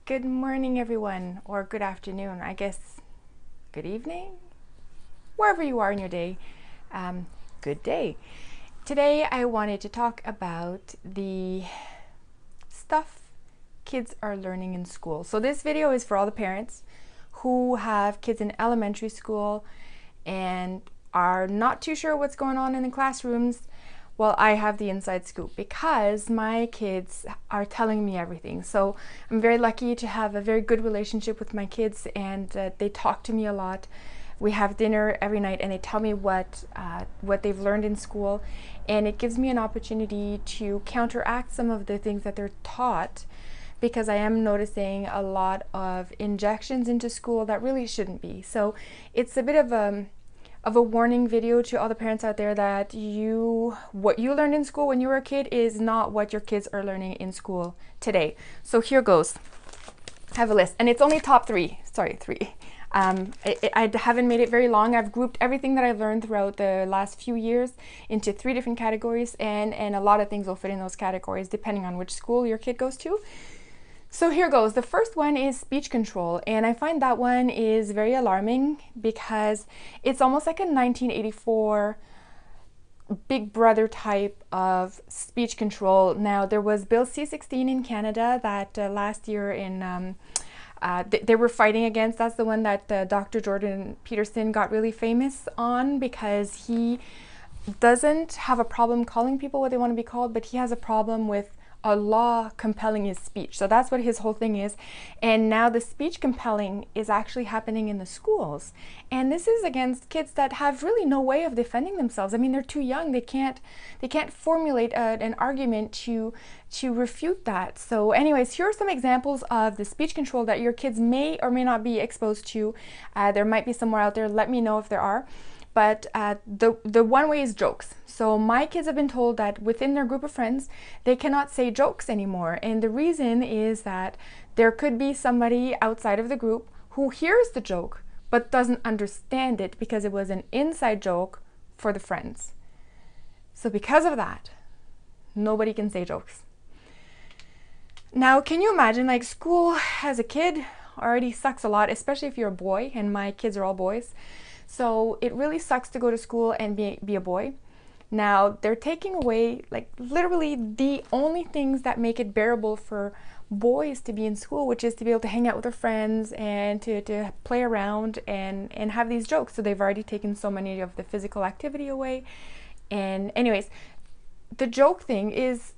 Good morning, everyone, or good afternoon. I guess good evening, wherever you are in your day. Um, Good day. Today, I wanted to talk about the stuff kids are learning in school. So, this video is for all the parents who have kids in elementary school and are not too sure what's going on in the classrooms. Well, I have the inside scoop because my kids are telling me everything. So I'm very lucky to have a very good relationship with my kids, and they talk to me a lot. We have dinner every night, and they tell me what they've learned in school, and it gives me an opportunity to counteract some of the things that they're taught, because I am noticing a lot of injections into school that really shouldn't be. So it's a bit of a warning video to all the parents out there that what you learned in school when you were a kid is not what your kids are learning in school today. So here goes. I have a list, and it's only top three. Sorry, three. I haven't made it very long. I've grouped everything that I've learned throughout the last few years into 3 different categories, and a lot of things will fit in those categories depending on which school your kid goes to. So here goes. The first one is speech control, and I find that one is very alarming because it's almost like a 1984 Big Brother type of speech control. Now, there was Bill C-16 in Canada that last year they were fighting against. That's the one that Dr. Jordan Peterson got really famous on, because he doesn't have a problem calling people what they want to be called, but he has a problem with a law compelling his speech. So that's what his whole thing is. And now the speech compelling is actually happening in the schools. And this is against kids that have really no way of defending themselves. I mean, they're too young. They can't formulate an argument to refute that. So anyways, here are some examples of the speech control that your kids may or may not be exposed to. There might be somewhere out there. Let me know if there are. But the one way is jokes. So my kids have been told that within their group of friends, they cannot say jokes anymore. And the reason is that there could be somebody outside of the group who hears the joke but doesn't understand it because it was an inside joke for the friends. So because of that, nobody can say jokes. Now, can you imagine, like, school as a kid already sucks a lot, especially if you're a boy, and my kids are all boys. So it really sucks to go to school and be a boy. Now, they're taking away, like, literally the only things that make it bearable for boys to be in school, which is to be able to hang out with their friends and to play around and have these jokes. So they've already taken so many of the physical activity away. And anyways, the joke thing is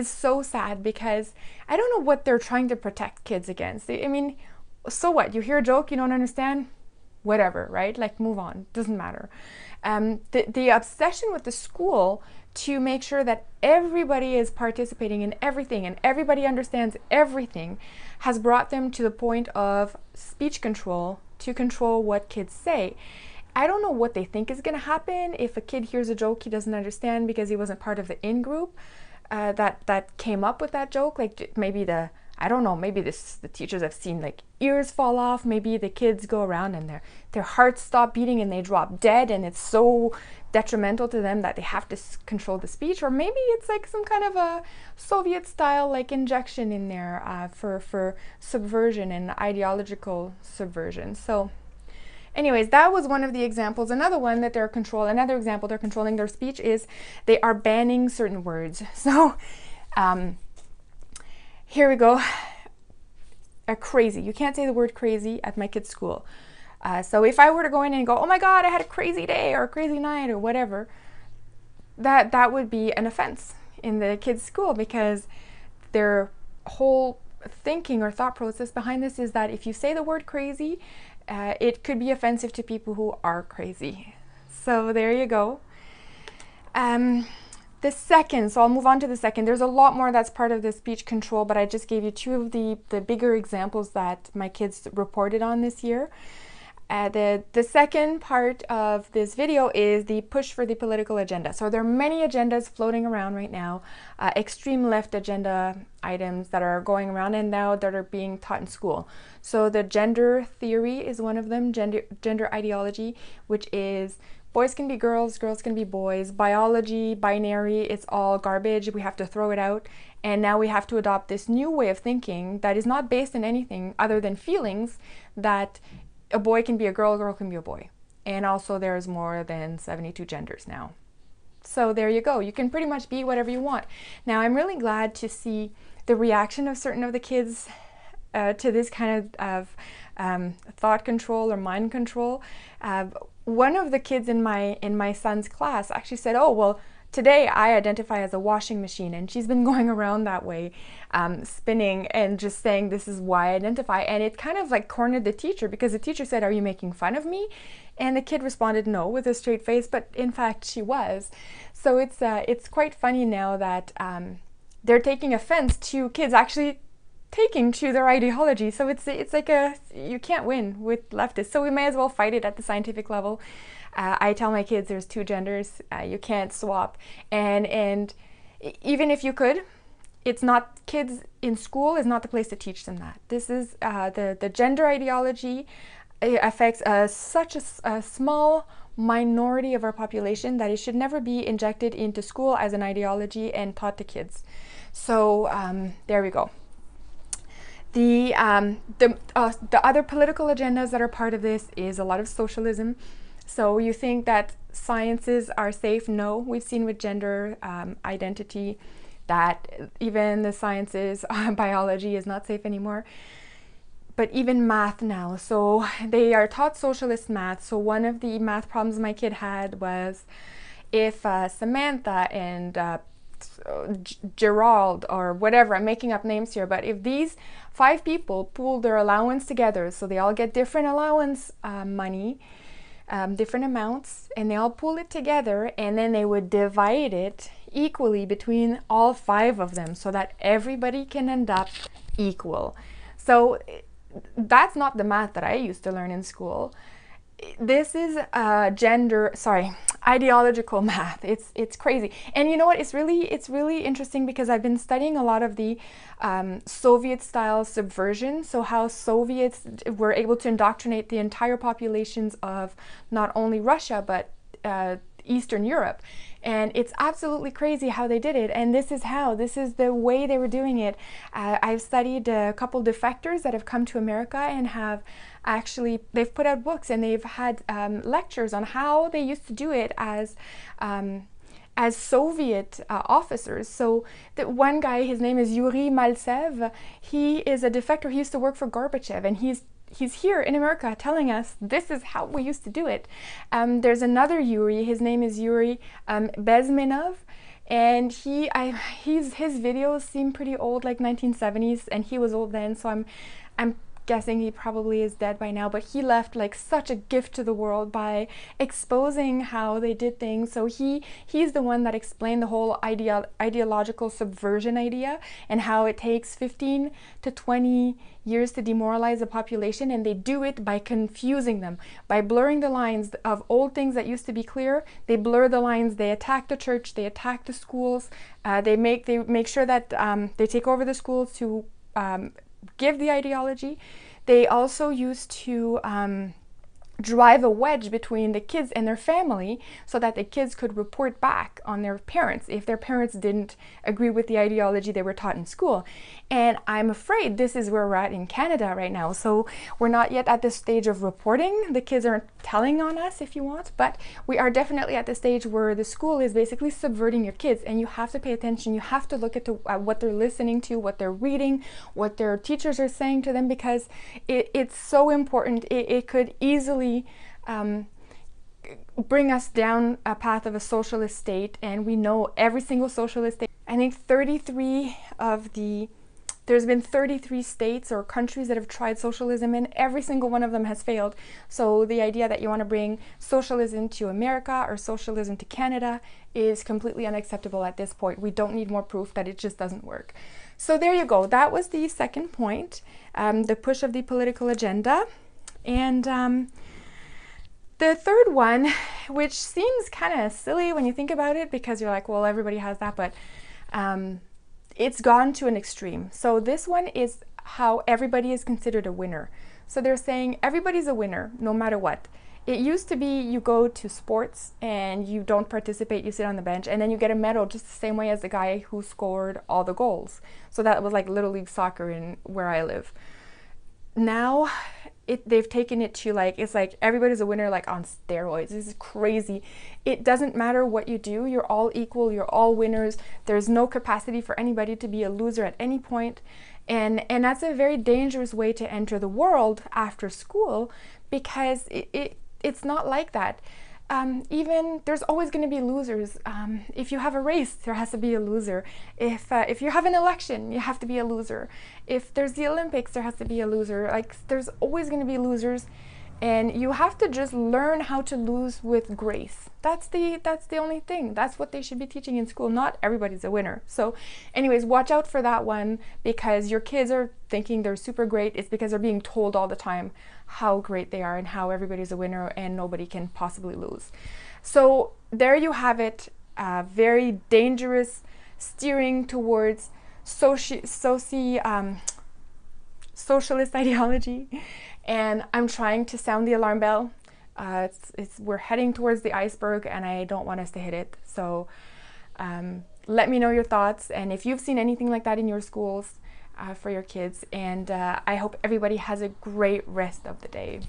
so sad, because I don't know what they're trying to protect kids against. I mean, so what? You hear a joke you don't understand? Whatever, right? Like, move on. Doesn't matter. The obsession with the school to make sure that everybody is participating in everything and everybody understands everything has brought them to the point of speech control to control what kids say. I don't know what they think is going to happen if a kid hears a joke he doesn't understand because he wasn't part of the in-group that came up with that joke. Like, maybe I don't know, maybe the teachers have seen, like, ears fall off. Maybe the kids go around and their hearts stop beating and they drop dead, and it's so detrimental to them that they have to control the speech. Or maybe it's like some kind of a Soviet style, like, injection in there for subversion and ideological subversion. So anyways, that was one of the examples. Another example they're controlling their speech is they are banning certain words. So here we go. Crazy. You can't say the word crazy at my kid's school. So if I were to go in and go, oh my God, I had a crazy day or a crazy night or whatever, that would be an offense in the kid's school, because their whole thinking or thought process behind this is that if you say the word crazy, it could be offensive to people who are crazy. So there you go. The second, so I'll move on to the second. There's a lot more that's part of the speech control, but I just gave you 2 of the bigger examples that my kids reported on this year. The second part of this video is the push for the political agenda. So there are many agendas floating around right now, extreme left agenda items that are going around and now that are being taught in school. So the gender theory is one of them, gender ideology, which is boys can be girls, girls can be boys, biology, binary, it's all garbage, we have to throw it out, And now we have to adopt this new way of thinking that is not based on anything other than feelings, that a boy can be a girl can be a boy. And also there's more than 72 genders now. So there you go. You can pretty much be whatever you want. Now, I'm really glad to see the reaction of certain of the kids to this kind of thought control or mind control. One of the kids in my son's class actually said, "Oh, well, today I identify as a washing machine," and she's been going around that way, spinning and just saying, "This is why I identify." And it kind of like cornered the teacher, because the teacher said, "Are you making fun of me?" And the kid responded no with a straight face, but in fact she was. So it's quite funny now that they're taking offense to kids actually taking to their ideology. So it's like you can't win with leftists. So we may as well fight it at the scientific level. I tell my kids there's two genders. You can't swap. And even if you could, it's not, kids in school is not the place to teach them that. This is the gender ideology. It affects such a small minority of our population that it should never be injected into school as an ideology and taught to kids. So there we go. The other political agendas that are part of this is a lot of socialism. So you think that sciences are safe? No, we've seen with gender identity that even the sciences, biology is not safe anymore. But even math now, so they are taught socialist math. So one of the math problems my kid had was if Samantha and Gerald or whatever, I'm making up names here, but if these 5 people pool their allowance together, so they all get different allowance money, different amounts, and they all pool it together, and then they would divide it equally between all 5 of them so that everybody can end up equal. So that's not the math that I used to learn in school. This is ideological math. It's crazy. And you know what? It's really interesting because I've been studying a lot of the Soviet-style subversion. So how Soviets were able to indoctrinate the entire populations of not only Russia but Eastern Europe. And it's absolutely crazy how they did it. And this is the way they were doing it. I've studied a couple defectors that have come to America and have actually, they've put out books and they've had lectures on how they used to do it as Soviet officers. So the one guy, his name is Yuri Maltsev, he is a defector. He used to work for Gorbachev, and he's here in America telling us this is how we used to do it. There's another Yuri, his name is Yuri Bezmenov, and his videos seem pretty old, like 1970s, and he was old then, so I'm guessing he probably is dead by now, but he left like such a gift to the world by exposing how they did things. So he's the one that explained the whole ideological subversion idea and how it takes 15 to 20 years to demoralize a population, and they do it by confusing them, by blurring the lines of old things that used to be clear. They blur the lines, they attack the church, they attack the schools, they make sure that they take over the schools to give the ideology. They also used to drive a wedge between the kids and their family so that the kids could report back on their parents if their parents didn't agree with the ideology they were taught in school. And I'm afraid this is where we're at in Canada right now. So we're not yet at the stage of reporting. The kids aren't telling on us, if you want, but we are definitely at the stage where the school is basically subverting your kids, and you have to pay attention. You have to look at what they're listening to, what they're reading, what their teachers are saying to them, because it's so important. It could easily bring us down a path of a socialist state, and we know every single socialist state, I think there's been 33 states or countries that have tried socialism, and every single one of them has failed. So the idea that you want to bring socialism to America or socialism to Canada is completely unacceptable at this point. We don't need more proof that it just doesn't work. So there you go. That was the second point, the push of the political agenda. And the third one, which seems kind of silly when you think about it, because you're like, well, everybody has that, but it's gone to an extreme. So this one is how everybody is considered a winner. So they're saying everybody's a winner no matter what. It used to be you go to sports and you don't participate, you sit on the bench, and then you get a medal just the same way as the guy who scored all the goals. So that was like Little League soccer in where I live. Now they've taken it to like, it's like everybody's a winner, like on steroids. This is crazy. It doesn't matter what you do, you're all equal, you're all winners. There's no capacity for anybody to be a loser at any point. And that's a very dangerous way to enter the world after school, because it's not like that. Even there's always going to be losers. If you have a race, there has to be a loser. If you have an election, you have to be a loser. If there's the Olympics, there has to be a loser. Like, there's always going to be losers, and you have to just learn how to lose with grace. That's the only thing. That's what they should be teaching in school. Not everybody's a winner. So anyways, watch out for that one, because your kids are thinking they're super great. It's because they're being told all the time how great they are and how everybody's a winner and nobody can possibly lose. So there you have it. Very dangerous steering towards socialist ideology. And I'm trying to sound the alarm bell. We're heading towards the iceberg, and I don't want us to hit it. So let me know your thoughts, and if you've seen anything like that in your schools for your kids. And I hope everybody has a great rest of the day.